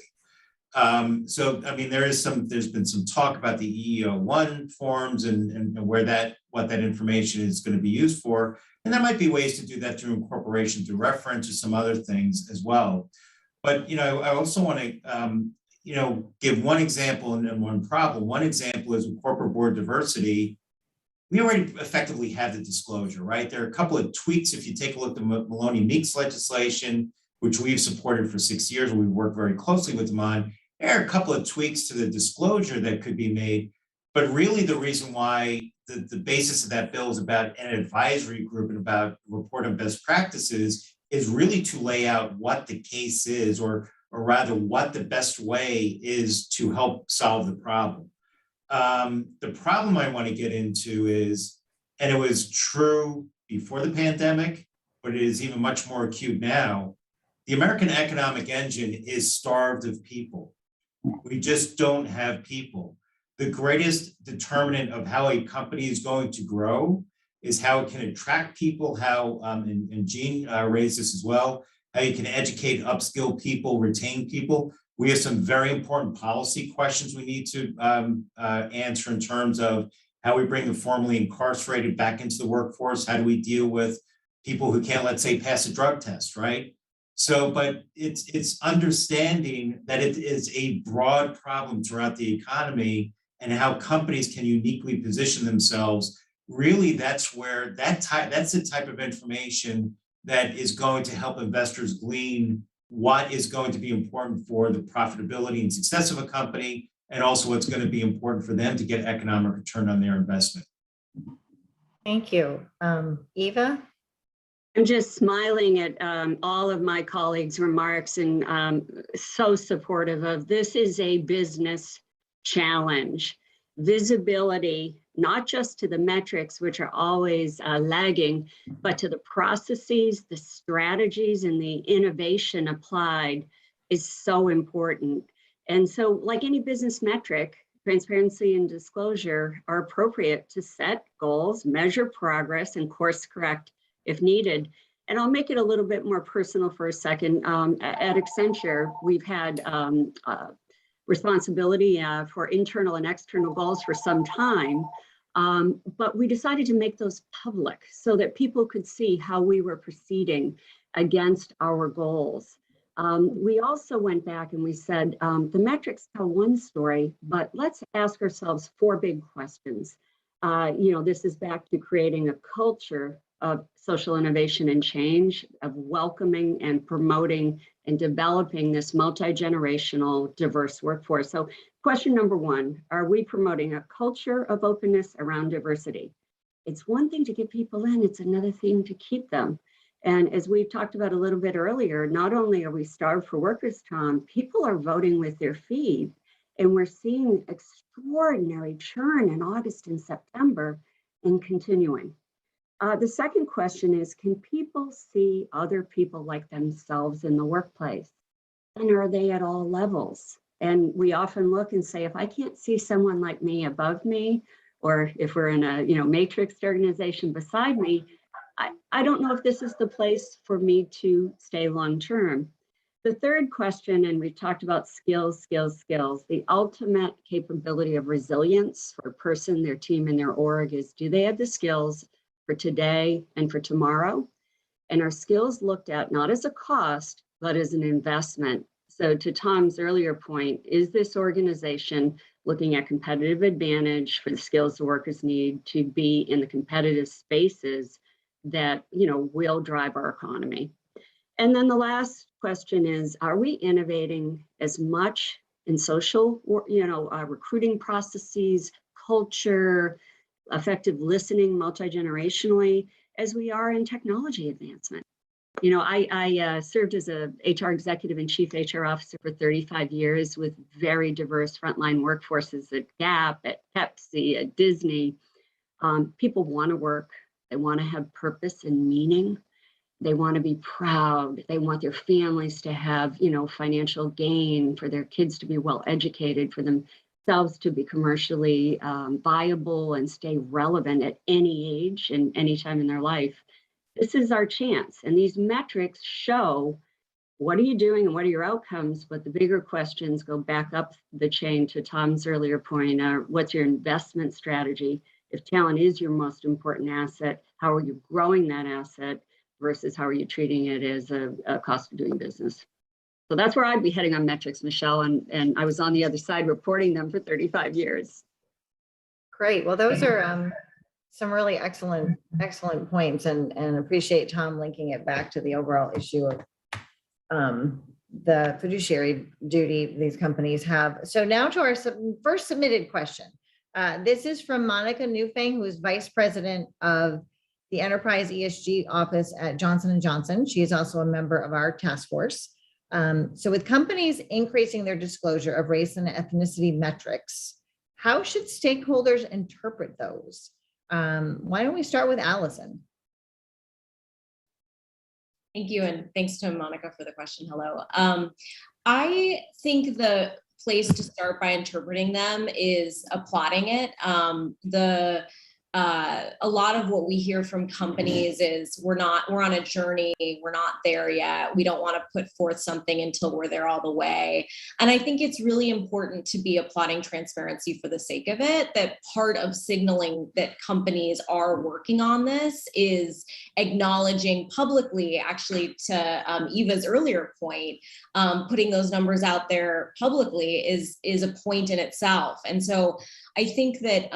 So, I mean, there's been some talk about the EEO1 forms and what that information is going to be used for. And there might be ways to do that through incorporation, through reference, or some other things as well. But, I also want to, give one example and one problem. One example is with corporate board diversity. We already effectively have the disclosure, right? There are a couple of tweaks. If you take a look at the Maloney-Meeks legislation, which we've supported for 6 years, we work very closely with them on, there are a couple of tweaks to the disclosure that could be made. But really the reason why the basis of that bill is about an advisory group and about report on best practices is really to lay out what the case is, or rather what the best way is to help solve the problem. The problem I want to get into is, and it was true before the pandemic, but it is even much more acute now, the American economic engine is starved of people. We just don't have people. The greatest determinant of how a company is going to grow is how it can attract people, how, and Jean raised this as well, how you can educate, upskill people, retain people. We have some very important policy questions we need to answer in terms of how we bring the formerly incarcerated back into the workforce. How do we deal with people who can't, let's say, pass a drug test, right? So, but it's understanding that it is a broad problem throughout the economy and how companies can uniquely position themselves. Really, that's where that's the type of information that is going to help investors glean what is going to be important for the profitability and success of a company, and also what's going to be important for them to get economic return on their investment. Thank you. Eva? I'm just smiling at all of my colleagues' remarks and so supportive of this is a business challenge. Visibility, not just to the metrics, which are always lagging, but to the processes, the strategies, and the innovation applied is so important. And so, like any business metric, transparency and disclosure are appropriate to set goals, measure progress, and course correct if needed. And I'll make it a little bit more personal for a second. At Accenture, we've had responsibility for internal and external goals for some time, but we decided to make those public so that people could see how we were proceeding against our goals. We also went back and we said, the metrics tell one story, but let's ask ourselves 4 big questions. This is back to creating a culture of social innovation and change, of welcoming and promoting and developing this multi-generational diverse workforce. So question number 1, are we promoting a culture of openness around diversity? It's one thing to get people in, it's another thing to keep them. And as we've talked about a little bit earlier, not only are we starved for workers, Tom, people are voting with their feet. And we're seeing extraordinary churn in August and September and continuing. The second question is, can people see other people like themselves in the workplace? And are they at all levels? And we often look and say, if I can't see someone like me above me, or if we're in a matrixed organization beside me, I don't know if this is the place for me to stay long term. The third question, and we've talked about skills, the ultimate capability of resilience for a person, their team, and their org is, do they have the skills for today and for tomorrow? And are skills looked at not as a cost, but as an investment? So to Tom's earlier point, is this organization looking at competitive advantage for the skills the workers need to be in the competitive spaces that will drive our economy? And then the last question is, are we innovating as much in social, recruiting processes, culture, effective listening multi-generationally as we are in technology advancement? I served as a HR executive and chief HR officer for 35 years with very diverse frontline workforces at Gap, at Pepsi, at Disney. People want to work. They want to have purpose and meaning. They want to be proud. They want their families to have, financial gain, for their kids to be well educated, for themselves to be commercially viable and stay relevant at any age and any time in their life. This is our chance. And these metrics show what are you doing and what are your outcomes, but the bigger questions go back up the chain to Tom's earlier point. What's your investment strategy? If talent is your most important asset, how are you growing that asset versus how are you treating it as a cost of doing business? So that's where I'd be heading on metrics, Michelle, and I was on the other side reporting them for 35 years. Great. Well, those are some really excellent points, and appreciate Tom linking it back to the overall issue of the fiduciary duty these companies have. So now to our first submitted question. This is from Monica Newfang, who is Vice President of the Enterprise ESG Office at Johnson & Johnson. She is also a member of our task force. So with companies increasing their disclosure of race and ethnicity metrics, how should stakeholders interpret those? Why don't we start with Allison? Thank you, and thanks to Monica for the question. Hello. I think the place to start by interpreting them is applauding it. A lot of what we hear from companies is we're on a journey, we're not there yet. We don't want to put forth something until we're there all the way. And I think it's really important to be applauding transparency for the sake of it, that part of signaling that companies are working on this is acknowledging publicly, actually to Eva's earlier point, putting those numbers out there publicly is a point in itself. And so I think that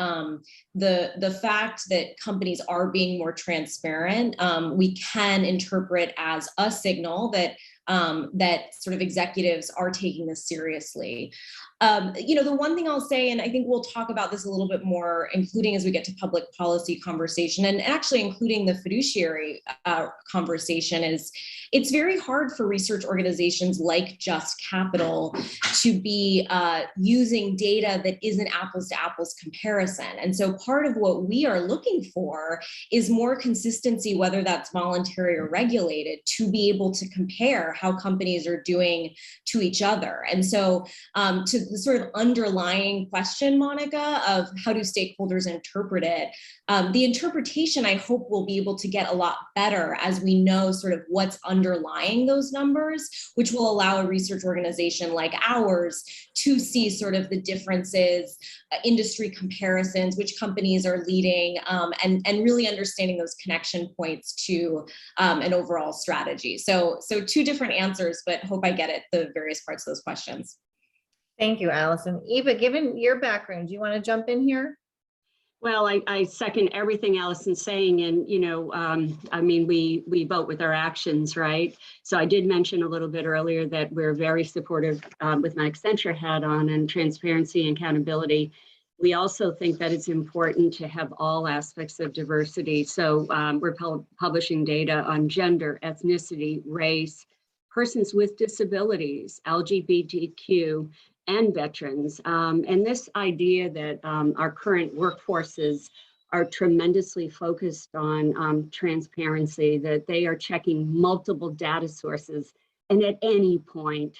the fact that companies are being more transparent, we can interpret as a signal that that sort of executives are taking this seriously. The one thing I'll say, and I think we'll talk about this a little bit more, including as we get to public policy conversation, and actually including the fiduciary conversation, is it's very hard for research organizations like Just Capital to be using data that isn't apples to apples comparison. And so part of what we are looking for is more consistency, whether that's voluntary or regulated, to be able to compare how companies are doing to each other. And so to the sort of underlying question, Monica, of how do stakeholders interpret it, the interpretation, I hope, will be able to get a lot better as we know sort of what's underlying those numbers, which will allow a research organization like ours to see sort of the differences, industry comparisons, which companies are leading, and really understanding those connection points to an overall strategy. So two different answers, but hope I get at the various parts of those questions. Thank you, Allison. Eva, given your background, do you want to jump in here? Well, I second everything Allison's saying, and we vote with our actions, right? So I did mention a little bit earlier that we're very supportive with my Accenture hat on and transparency and accountability. We also think that it's important to have all aspects of diversity. So we're publishing data on gender, ethnicity, race, persons with disabilities, LGBTQ, and veterans. And this idea that our current workforces are tremendously focused on transparency, that they are checking multiple data sources, and at any point,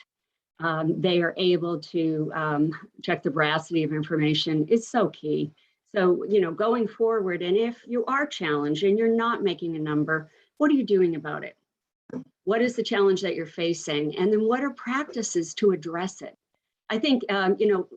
they are able to check the veracity of information is so key. So, going forward, and if you are challenged and you're not making a number, what are you doing about it? What is the challenge that you're facing? And then what are practices to address it? I think,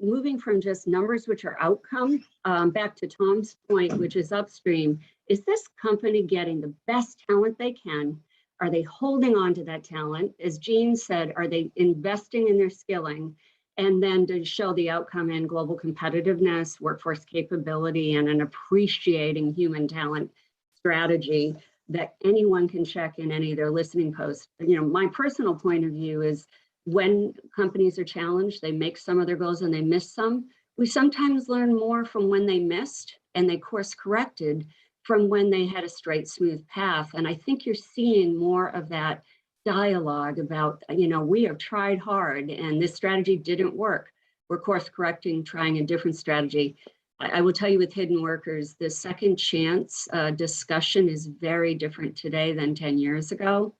moving from just numbers, which are outcome, back to Tom's point, which is upstream, is this company getting the best talent they can? Are they holding on to that talent? As Jean said, are they investing in their skilling? And then to show the outcome in global competitiveness, workforce capability, and an appreciating human talent strategy that anyone can check in any of their listening posts. My personal point of view is when companies are challenged, they make some of their goals and they miss some. We sometimes learn more from when they missed and they course corrected from when they had a straight, smooth path. And I think you're seeing more of that dialogue about, we have tried hard and this strategy didn't work. We're course correcting, trying a different strategy. I will tell you with hidden workers, the second chance discussion is very different today than 10 years ago,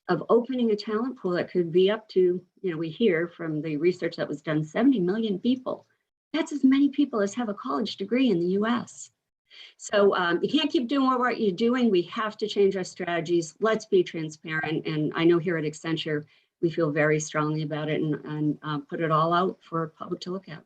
of opening a talent pool that could be up to, we hear from the research that was done, 70 million people. That's as many people as have a college degree in the US. So you can't keep doing what you're doing. We have to change our strategies. Let's be transparent. And I know here at Accenture, we feel very strongly about it and put it all out for public to look at.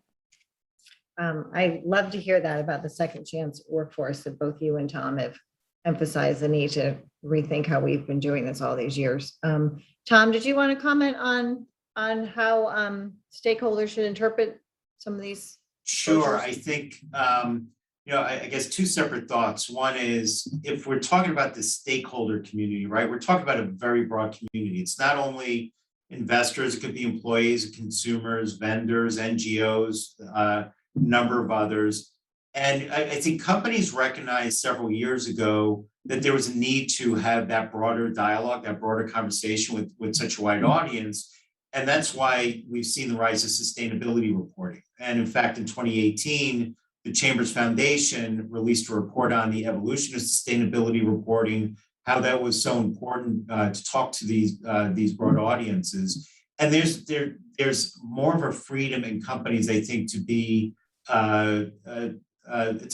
I love to hear that about the second chance workforce that both you and Tom have emphasized the need to rethink how we've been doing this all these years. Tom, did you want to comment on how stakeholders should interpret some of these? Sure, I think, I guess two separate thoughts. One is if we're talking about the stakeholder community, right, we're talking about a very broad community. It's not only investors, it could be employees, consumers, vendors, NGOs, number of others. And I think companies recognized several years ago that there was a need to have that broader dialogue, that broader conversation with such a wide audience. And that's why we've seen the rise of sustainability reporting. And in fact, in 2018, the Chambers Foundation released a report on the evolution of sustainability reporting, how that was so important to talk to these broad audiences. And there's more of a freedom in companies, I think, to be to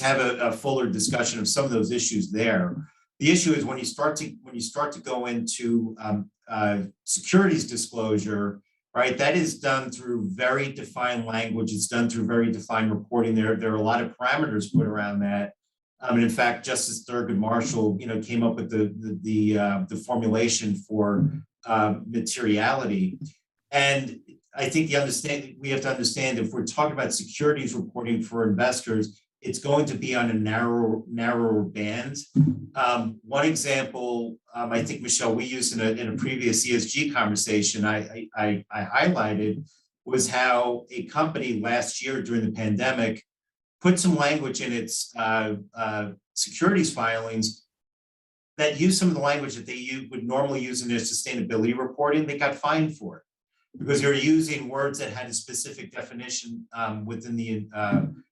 have a fuller discussion of some of those issues there. The issue is when you start to go into securities disclosure, right? That is done through very defined language. It's done through very defined reporting. There are a lot of parameters put around that. And in fact, Justice Thurgood Marshall, came up with the formulation for materiality. And I think we have to understand if we're talking about securities reporting for investors, it's going to be on a narrower band. One example, I think, Michelle, we used in a previous ESG conversation, I highlighted, was how a company last year during the pandemic put some language in its securities filings that used some of the language that they would normally use in their sustainability reporting. They got fined for it because they're using words that had a specific definition within the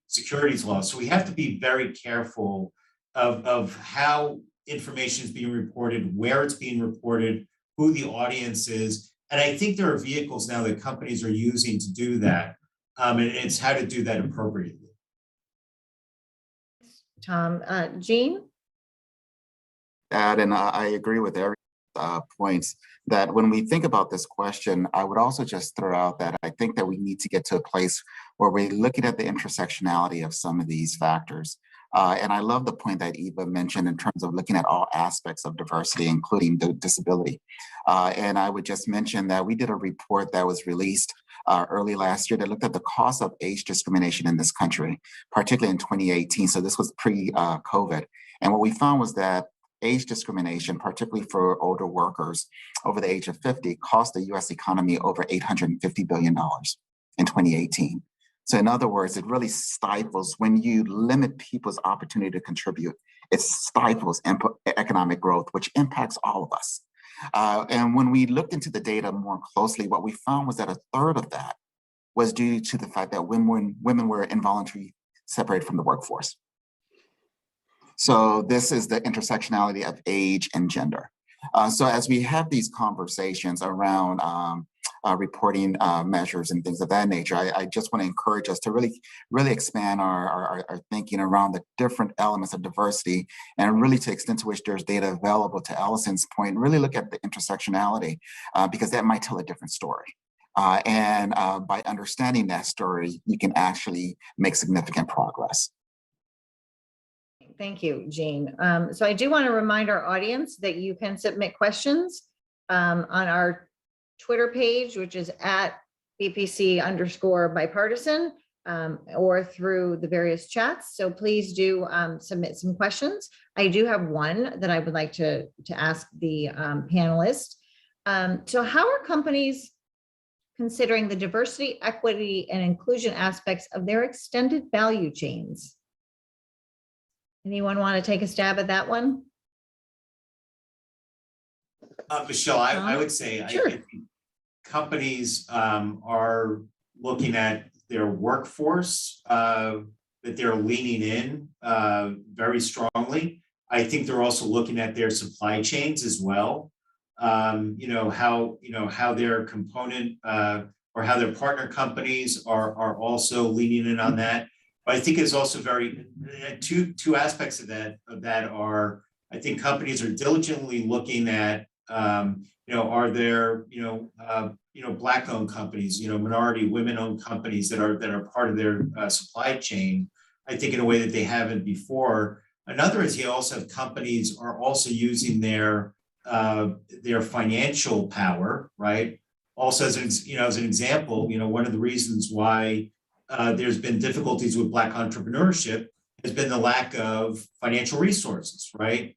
securities law. So we have to be very careful of how information is being reported, where it's being reported, who the audience is. And I think there are vehicles now that companies are using to do that. And it's how to do that appropriately. Tom, Jean? And I agree with every points that when we think about this question, I would also just throw out that I think that we need to get to a place where we're looking at the intersectionality of some of these factors. And I love the point that Eva mentioned in terms of looking at all aspects of diversity, including disability. And I would just mention that we did a report that was released early last year that looked at the cost of age discrimination in this country, particularly in 2018. So this was pre-COVID. And what we found was that age discrimination, particularly for older workers over the age of 50, cost the US economy over $850 billion in 2018. So in other words, it really stifles, when you limit people's opportunity to contribute, it stifles economic growth, which impacts all of us. And when we looked into the data more closely, what we found was that a third of that was due to the fact that women were involuntarily separated from the workforce. So this is the intersectionality of age and gender. So as we have these conversations around reporting measures and things of that nature, I just want to encourage us to really expand our thinking around the different elements of diversity, and really to the extent to which there's data available, to Allison's point, really look at the intersectionality, because that might tell a different story. And by understanding that story, you can actually make significant progress. Thank you, Jean. So I do want to remind our audience that you can submit questions on our Twitter page, which is at BPC_bipartisan, or through the various chats. So please do submit some questions. I do have one that I would like to ask the panelists. So how are companies considering the diversity, equity, and inclusion aspects of their extended value chains? Anyone want to take a stab at that one? Michelle, I would say, Sure. I think companies are looking at their workforce, that they're leaning in very strongly. I think they're also looking at their supply chains as well. How their component or how their partner companies are also leaning in on that. But I think it's also very two aspects of that are, I think companies are diligently looking at are there Black-owned companies, minority women-owned companies that are part of their supply chain, I think in a way that they haven't before. Another is you also have companies are also using their financial power, right? Also as an example, one of the reasons why there's been difficulties with Black entrepreneurship has been the lack of financial resources, right?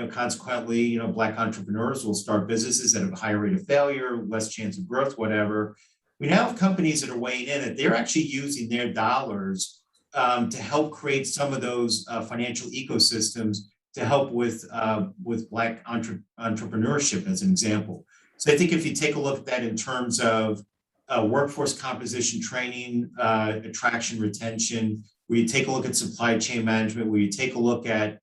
Consequently, Black entrepreneurs will start businesses that have a higher rate of failure, less chance of growth, whatever. We now have companies that are weighing in that they're actually using their dollars to help create some of those financial ecosystems to help with Black entrepreneurship, as an example. So I think if you take a look at that in terms of workforce composition training, attraction, retention, where you take a look at supply chain management, where you take a look at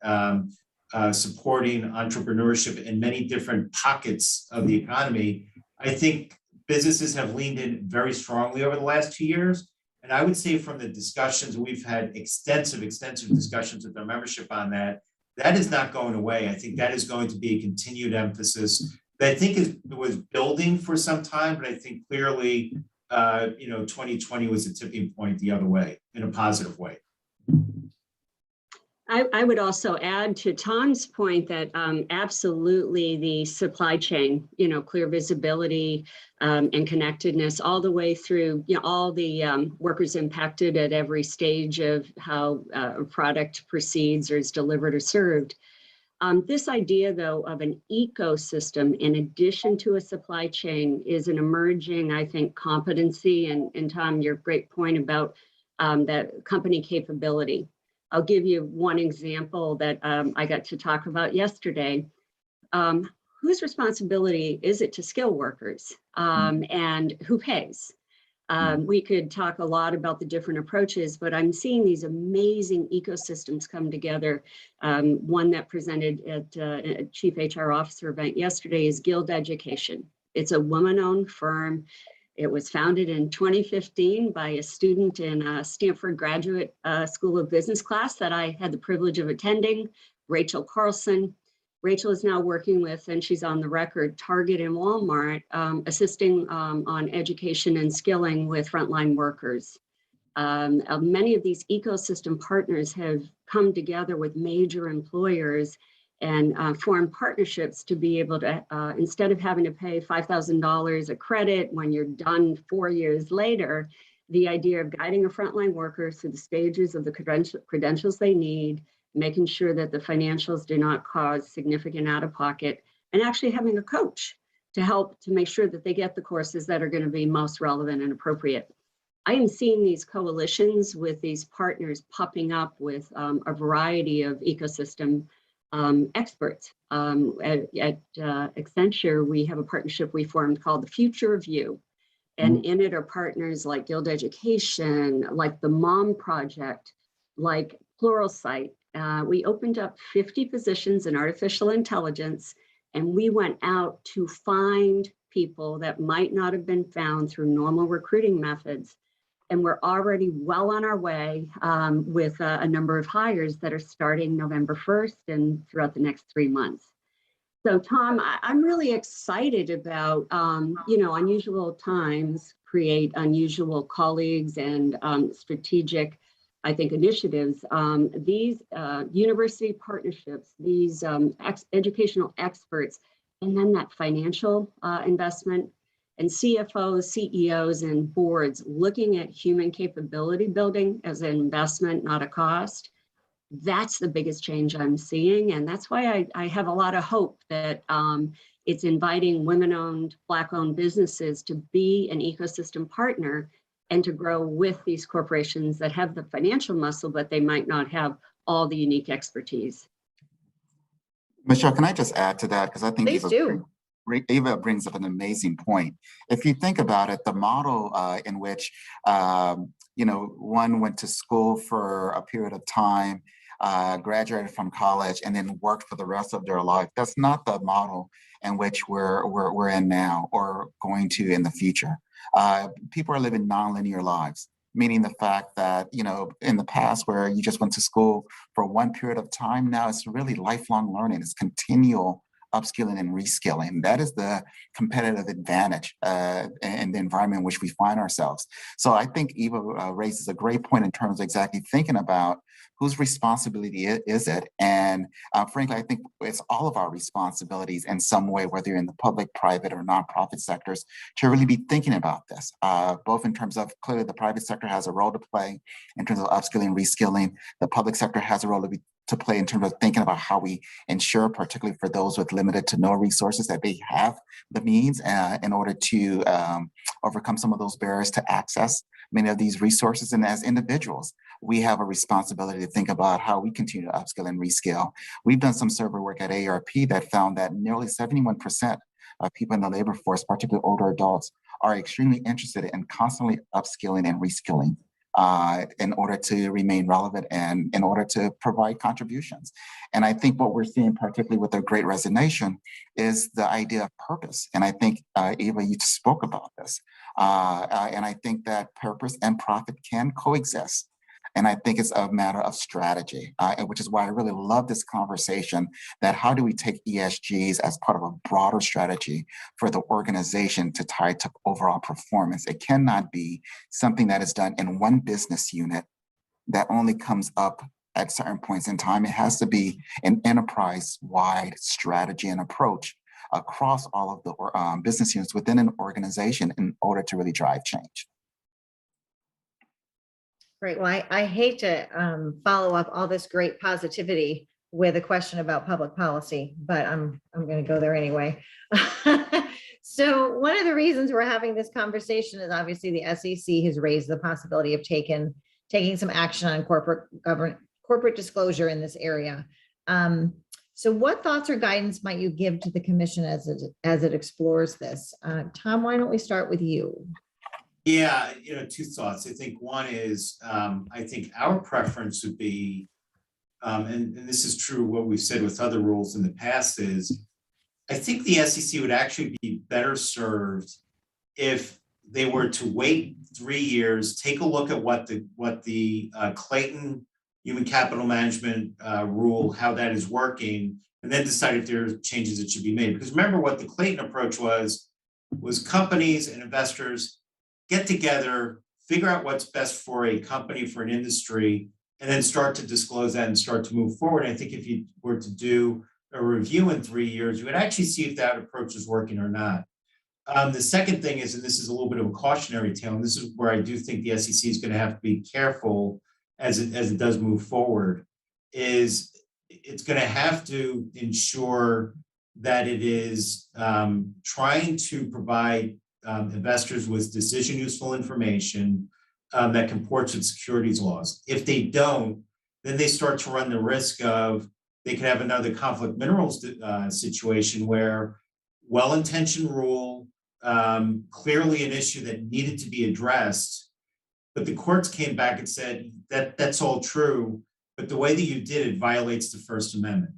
supporting entrepreneurship in many different pockets of the economy, I think businesses have leaned in very strongly over the last 2 years. And I would say from the discussions, we've had extensive discussions with our membership on that. That is not going away. I think that is going to be a continued emphasis that I think it was building for some time, but I think clearly, 2020 was a tipping point the other way, in a positive way. I would also add to Tom's point that absolutely the supply chain, clear visibility and connectedness all the way through, all the workers impacted at every stage of how a product proceeds or is delivered or served. This idea, though, of an ecosystem in addition to a supply chain is an emerging, I think, competency. And Tom, your great point about that company capability. I'll give you one example that I got to talk about yesterday. Whose responsibility is it to skill workers and who pays? We could talk a lot about the different approaches, but I'm seeing these amazing ecosystems come together. One that presented at a Chief HR Officer event yesterday is Guild Education. It's a woman-owned firm. It was founded in 2015 by a student in a Stanford Graduate School of Business class that I had the privilege of attending, Rachel Carlson. Rachel is now working with, and she's on the record, Target and Walmart, assisting on education and skilling with frontline workers. Many of these ecosystem partners have come together with major employers and formed partnerships to be able to, instead of having to pay $5,000 a credit when you're done 4 years later, the idea of guiding a frontline worker through the stages of the credentials they need, making sure that the financials do not cause significant out-of-pocket, and actually having a coach to help to make sure that they get the courses that are going to be most relevant and appropriate. I am seeing these coalitions with these partners popping up with a variety of ecosystem experts. At Accenture, we have a partnership we formed called the Future of You. And in it are partners like Guild Education, like the Mom Project, like Pluralsight. We opened up 50 positions in artificial intelligence, and we went out to find people that might not have been found through normal recruiting methods. And we're already well on our way with a number of hires that are starting November 1st and throughout the next 3 months. So Tom, I'm really excited about, unusual times create unusual colleagues and strategic, I think, initiatives. These university partnerships, these educational experts, and then that financial investment, and CFOs, CEOs, and boards looking at human capability building as an investment, not a cost. That's the biggest change I'm seeing. And that's why I have a lot of hope that it's inviting women-owned, Black-owned businesses to be an ecosystem partner and to grow with these corporations that have the financial muscle, but they might not have all the unique expertise. Michelle, can I just add to that? Because I think Please do. Eva brings up an amazing point. If you think about it, the model in which one went to school for a period of time, graduated from college, and then worked for the rest of their life, that's not the model in which we're in now or going to in the future. People are living nonlinear lives, meaning the fact that, in the past where you just went to school for one period of time, now it's really lifelong learning. It's continual upskilling and reskilling. That is the competitive advantage in the environment in which we find ourselves. So I think Eva raises a great point in terms of exactly thinking about whose responsibility is it? And frankly, I think it's all of our responsibilities in some way, whether you're in the public, private, or nonprofit sectors, to really be thinking about this, both in terms of clearly the private sector has a role to play in terms of upskilling, reskilling. The public sector has a role to play in terms of thinking about how we ensure, particularly for those with limited to no resources, that they have the means in order to overcome some of those barriers to access many of these resources. And as individuals, we have a responsibility to think about how we continue to upskill and reskill. We've done some survey work at AARP that found that nearly 71% of people in the labor force, particularly older adults, are extremely interested in constantly upskilling and reskilling in order to remain relevant and in order to provide contributions. And I think what we're seeing, particularly with the Great Resignation, is the idea of purpose. And I think, Eva, you spoke about this. And I think that purpose and profit can coexist. And I think it's a matter of strategy, which is why I really love this conversation, that how do we take ESGs as part of a broader strategy for the organization to tie to overall performance? It cannot be something that is done in one business unit that only comes up at certain points in time. It has to be an enterprise-wide strategy and approach across all of the business units within an organization in order to really drive change. Great. Well, I hate to follow up all this great positivity with a question about public policy, but I'm going to go there anyway. So one of the reasons we're having this conversation is obviously the SEC has raised the possibility of taking some action on corporate disclosure in this area. So what thoughts or guidance might you give to the commission as it explores this? Tom, why don't we start with you? Yeah, two thoughts. I think one is, I think our preference would be, and this is true what we've said with other rules in the past, is I think the SEC would actually be better served if they were to wait 3 years, take a look at what the Clayton Human Capital Management rule, how that is working, and then decide if there are changes that should be made. Because remember what the Clayton approach was companies and investors get together, figure out what's best for a company, for an industry, and then start to disclose that and start to move forward. I think if you were to do a review in 3 years, you would actually see if that approach is working or not. The second thing is, and this is a little bit of a cautionary tale, and this is where I do think the SEC is going to have to be careful as it does move forward, is it's going to have to ensure that it is trying to provide investors with decision useful information that comports with securities laws. If they don't, then they start to run the risk of they could have another conflict minerals situation where well-intentioned rule, clearly an issue that needed to be addressed, but the courts came back and said that that's all true, but the way that you did it violates the First Amendment.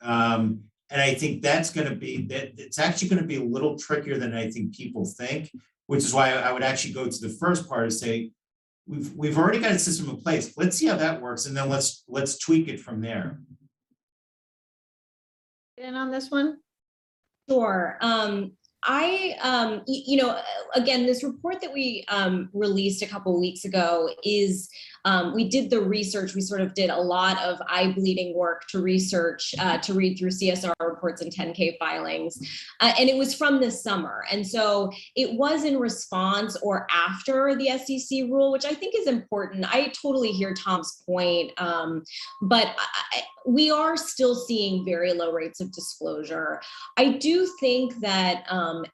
And I think that's going to be, it's actually going to be a little trickier than I think people think, which is why I would actually go to the first part and say, we've already got a system in place. Let's see how that works, and then let's tweak it from there. In on this one? Sure. Again, this report that we released a couple of weeks ago is, we did the research. We sort of did a lot of eye-bleeding work to research, to read through CSR reports and 10K filings. And it was from this summer. And so it was in response or after the SEC rule, which I think is important. I totally hear Tom's point, but we are still seeing very low rates of disclosure. I do think that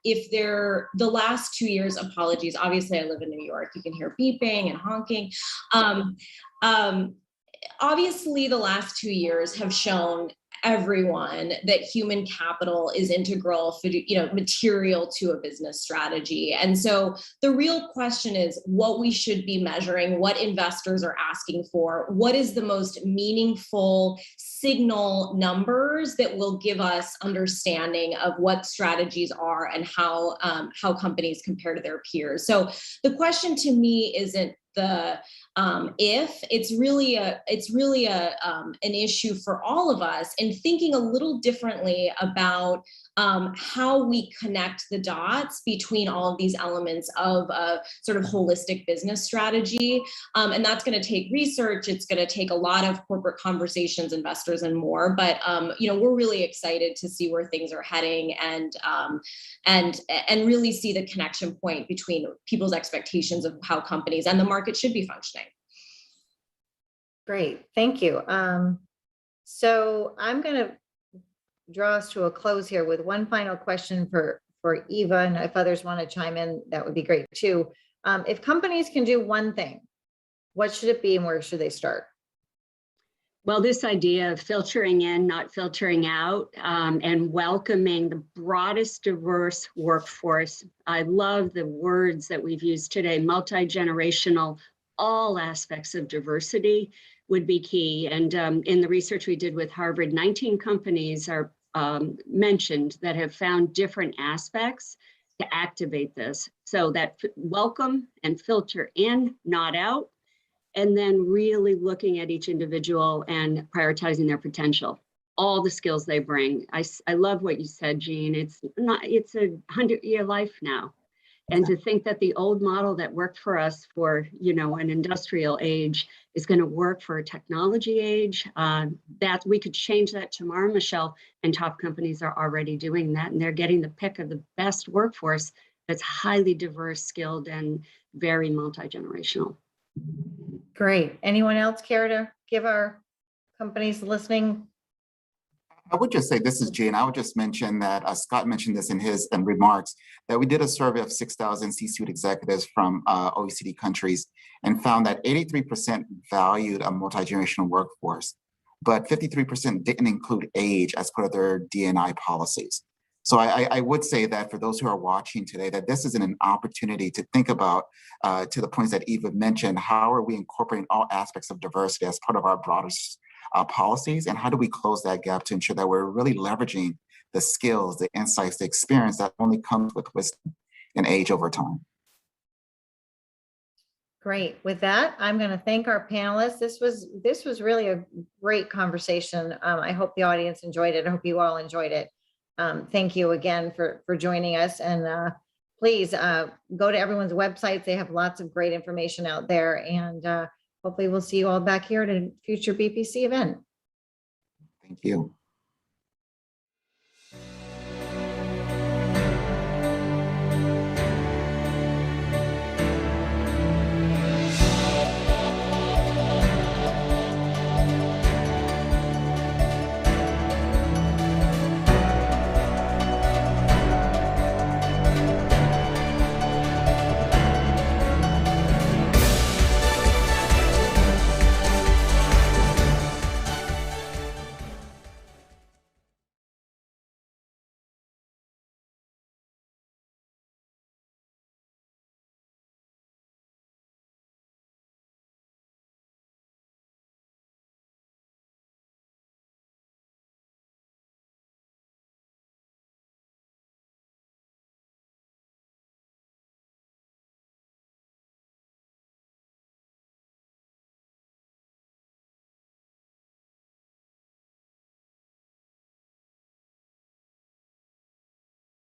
if the last 2 years, apologies, obviously I live in New York, you can hear beeping and honking. Obviously the last 2 years have shown everyone that human capital is integral, material to a business strategy. And so the real question is what we should be measuring, what investors are asking for, what is the most meaningful signal numbers that will give us understanding of what strategies are and how companies compare to their peers. So the question to me isn't the if, it's really an issue for all of us in thinking a little differently about how we connect the dots between all of these elements of a sort of holistic business strategy. And that's going to take research. It's going to take a lot of corporate conversations, investors, and more. But we're really excited to see where things are heading and really see the connection point between people's expectations of how companies and the market should be functioning. Great, thank you. So I'm going to draw us to a close here with one final question for Eva, and if others want to chime in, that would be great too. If companies can do one thing, what should it be and where should they start? Well, this idea of filtering in, not filtering out, and welcoming the broadest diverse workforce. I love the words that we've used today, multi-generational, all aspects of diversity would be key. And in the research we did with Harvard, 19 companies are mentioned that have found different aspects to activate this. So that welcome and filter in, not out, and then really looking at each individual and prioritizing their potential, all the skills they bring. I love what you said, Jean. It's a 100-year life now. And to think that the old model that worked for us for, an industrial age is going to work for a technology age, that we could change that tomorrow, Michelle, and top companies are already doing that. And they're getting the pick of the best workforce that's highly diverse, skilled, and very multi-generational. Great. Anyone else care to give our companies listening? I would just say, this is Gene. I would just mention that Scott mentioned this in his remarks, that we did a survey of 6,000 C-suite executives from OECD countries and found that 83% valued a multi-generational workforce, but 53% didn't include age as part of their D&I policies. So I would say that for those who are watching today, that this is an opportunity to think about, to the points that Eva mentioned, how are we incorporating all aspects of diversity as part of our broader policies, and how do we close that gap to ensure that we're really leveraging the skills, the insights, the experience that only comes with wisdom and age over time. Great. With that, I'm going to thank our panelists. This was really a great conversation. I hope the audience enjoyed it. I hope you all enjoyed it. Thank you again for joining us, and please go to everyone's websites. They have lots of great information out there, and hopefully we'll see you all back here at a future BPC event. Thank you.